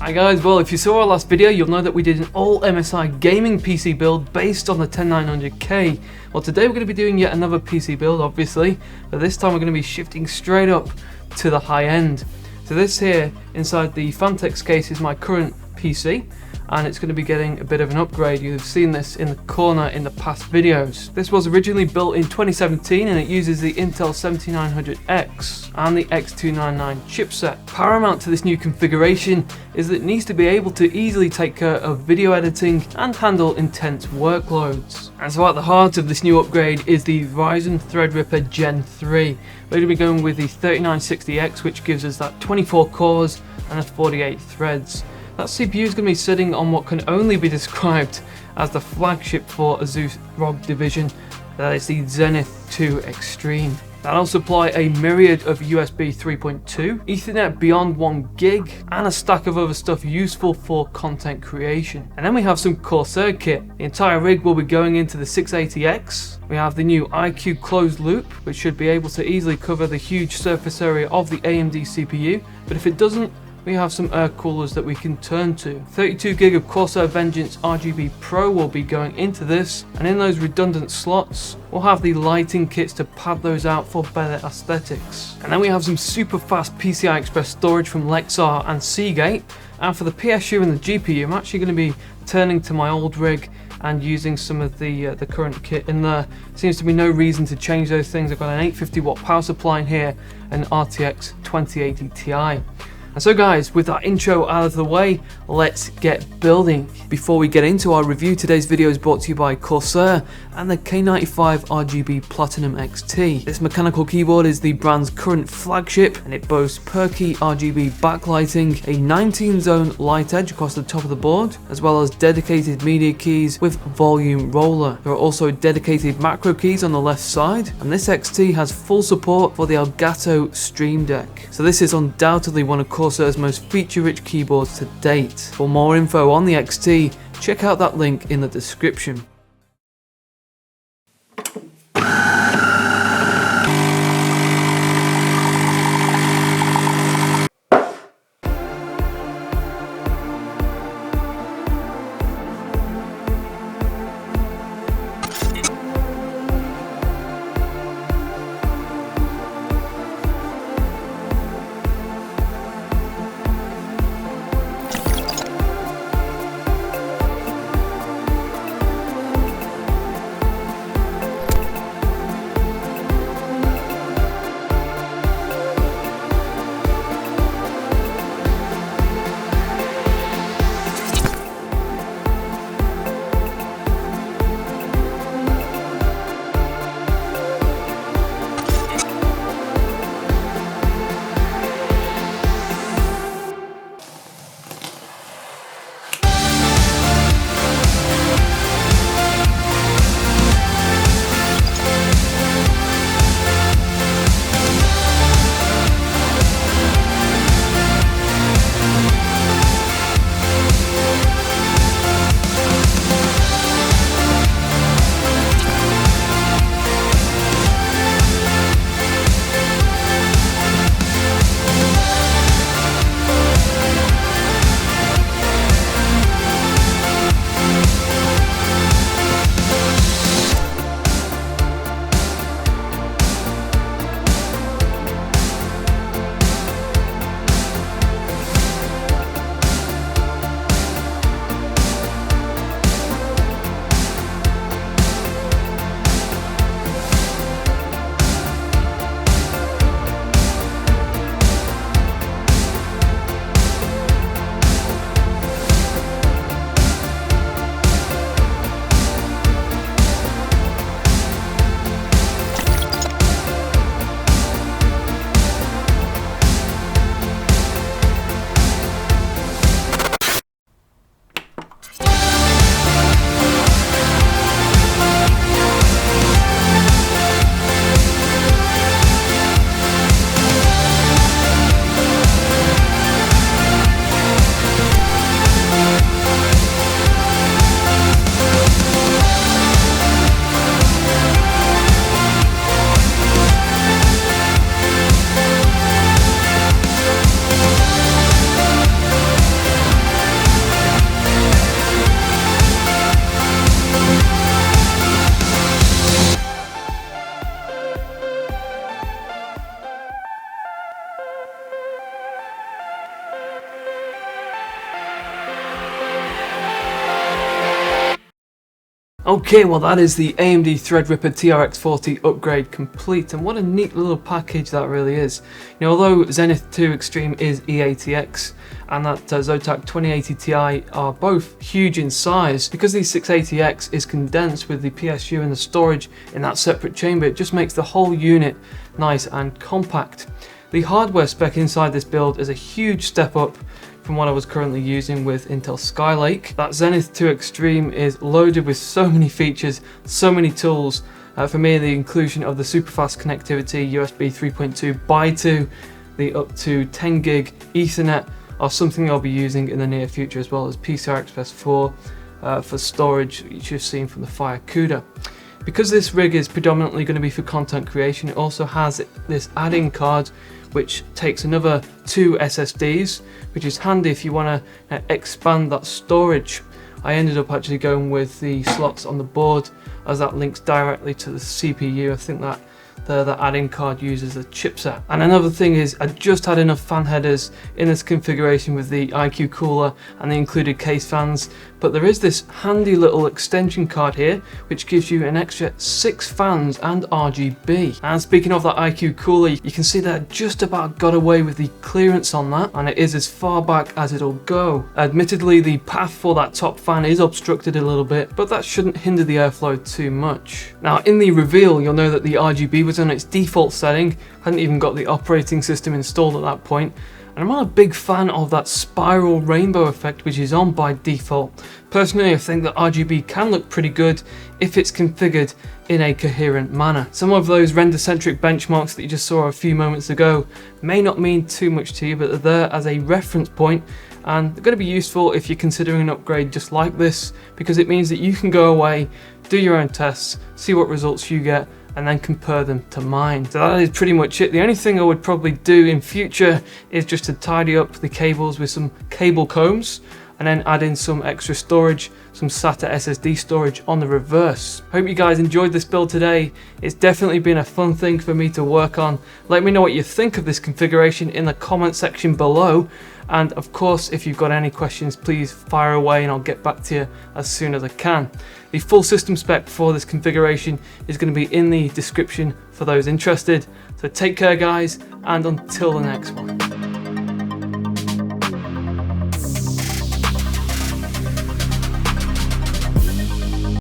Hi guys, well if you saw our last video you'll know that we did an all MSI gaming PC build based on the 10900K. Well today we're going to be doing yet another PC build obviously, but this time we're going to be shifting straight up to the high end. So this here inside the Fantex case is my current PC, and it's going to be getting a bit of an upgrade. You've seen this in the corner in the past videos. This was originally built in 2017 and it uses the Intel 7900X and the X299 chipset. Paramount to this new configuration is that it needs to be able to easily take care of video editing and handle intense workloads. And so at the heart of this new upgrade is the Ryzen Threadripper Gen 3. We're going to be going with the 3960X, which gives us that 24 cores and 48 threads. That CPU is going to be sitting on what can only be described as the flagship for ASUS ROG division, that is the Zenith 2 Extreme. That'll supply a myriad of USB 3.2, Ethernet beyond 1 gig, and a stack of other stuff useful for content creation. And then we have some Corsair kit. The entire rig will be going into the 680X. We have the new iCUE closed loop, which should be able to easily cover the huge surface area of the AMD CPU, but if it doesn't, we have some air coolers that we can turn to. 32 gig of Corsair Vengeance RGB Pro will be going into this, and in those redundant slots we'll have the lighting kits to pad those out for better aesthetics. And then we have some super fast PCI Express storage from LEXAR and Seagate, and for the PSU and the GPU I'm actually going to be turning to my old rig and using some of the current kit in there. Seems to be no reason to change those things. I've got an 850 watt power supply in here and RTX 2080 Ti. And so guys, with that intro out of the way, let's get building. Before we get into our review, today's video is brought to you by Corsair and the K95 RGB Platinum XT. This mechanical keyboard is the brand's current flagship, and it boasts perky RGB backlighting, a 19-zone light edge across the top of the board, as well as dedicated media keys with volume roller. There are also dedicated macro keys on the left side, and this XT has full support for the Elgato Stream Deck. So this is undoubtedly one of Corsair's most feature-rich keyboards to date. For more info on the XT, check out that link in the description. Okay, well that is the AMD Threadripper TRX40 upgrade complete, and what a neat little package that really is. You know, although Zenith 2 Extreme is E80X and that ZOTAC 2080 Ti are both huge in size, because the 680X is condensed with the PSU and the storage in that separate chamber, it just makes the whole unit nice and compact. The hardware spec inside this build is a huge step up from what I was currently using with Intel Skylake. That Zenith 2 Extreme is loaded with so many features, so many tools. For me, the inclusion of the super fast connectivity, USB 3.2 by 2, the up to 10 gig Ethernet are something I'll be using in the near future, as well as PCI Express 4 for storage, which you've seen from the FireCuda. Because this rig is predominantly going to be for content creation, it also has this add-in card which takes another 2 SSDs, which is handy if you want to expand that storage. I ended up actually going with the slots on the board, as that links directly to the CPU. I think that the add-in card uses a chipset. And another thing is, I just had enough fan headers in this configuration with the iCUE cooler and the included case fans, but there is this handy little extension card here which gives you an extra 6 fans and RGB. And speaking of that iCUE cooler, you can see that I just about got away with the clearance on that, and it is as far back as it'll go. Admittedly, the path for that top fan is obstructed a little bit, but that shouldn't hinder the airflow too much. Now in the reveal, you'll know that the RGB was on its default setting, hadn't even got the operating system installed at that point. And I'm not a big fan of that spiral rainbow effect which is on by default. Personally, I think that RGB can look pretty good if it's configured in a coherent manner. Some of those render-centric benchmarks that you just saw a few moments ago may not mean too much to you, but they're there as a reference point, and they're going to be useful if you're considering an upgrade just like this, because it means that you can go away, do your own tests, see what results you get, and then compare them to mine. So that is pretty much it. The only thing I would probably do in future is just to tidy up the cables with some cable combs, and then add in some extra storage, some SATA SSD storage on the reverse. Hope you guys enjoyed this build today. It's definitely been a fun thing for me to work on. Let me know what you think of this configuration in the comment section below. And of course, if you've got any questions, please fire away and I'll get back to you as soon as I can. The full system spec for this configuration is going to be in the description for those interested. So take care guys, and until the next one.